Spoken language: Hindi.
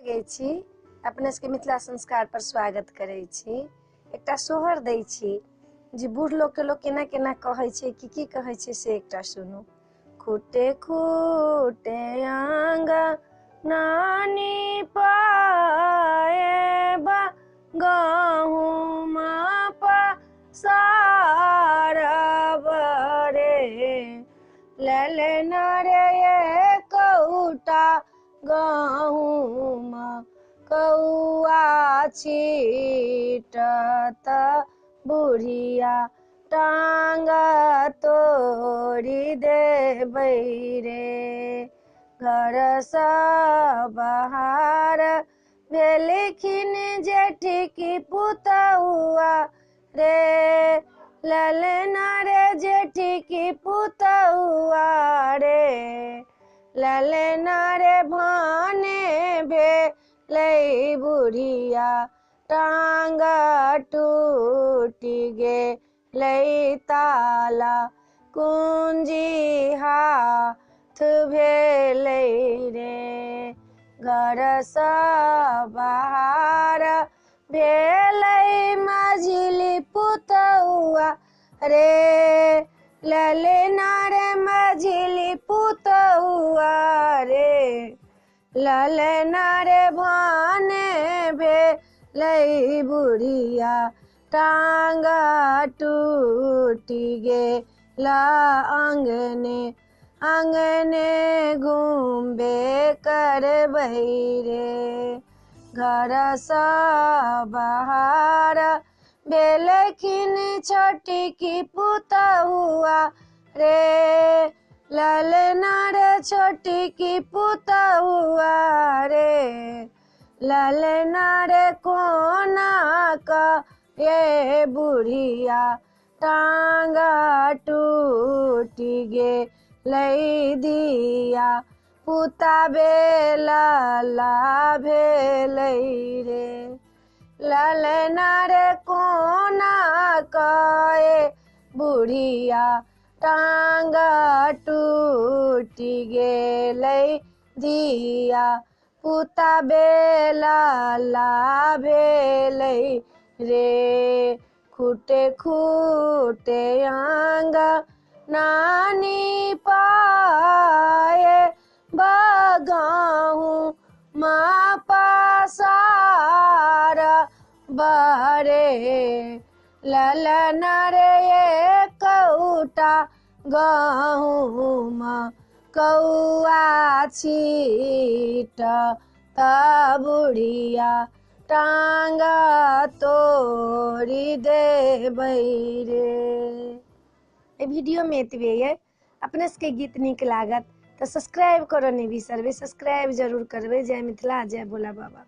लगै छी, अपने सबके मिथिला संस्कार पर स्वागत करै छी। एकटा सोहर दै छी जे बूढ़ लोग के लोग केना केना कहै छै की कहै छै से एकटा सुनू। खूटे खूटे आंगनानी पाए बा गहुम पसारब रे, ललना रे कौटा गहुम कौआ छीटत बुढ़िया टांग तोड़ी देबै रे। घर सँ बाहर भेलखिन जेठकी पुतहुआ रे, ललना रे जेठकी पुतहुआ रे, ललना रे भने भेलै बुढ़िया टांग टूटि गेलै ताला कुंजी हाथ भेलै रे। घर सँ बाहर भेलै मझिली पुतहुआ रे, ललना रे मझिली पुतहुआ रे, ललना रे भने भेलै बुढ़िया टांग टूटि गेला अंगने अंगने घूमबे करबै रे। घर सँ बाहर भेलखिन छोटकी पुतहुआ रे, ललना रे छोटकी पुतहुआ रे, ललना रे कोना ये बुढ़िया टांग टूटि गेलै दिया पुता बेला भेलै रे। ललना रे कोना ये बुढ़िया टांग टूटि गेलै दिया पुता बेला भेलै रे। खूटे खूटे आंगनानी पाए बा गहुम पसारब रे, ललना रे कौटा गहुम कौआ छीटत बुढ़िया टांग तोड़ी देबै रे। वीडियो में एतबे ये। अपने सबके गीत नीक लागत तो सब्सक्राइब करऽ नहीं बिसरबै, सब्सक्राइब जरूर करबै। जय मिथिला, जय भोला बाबा।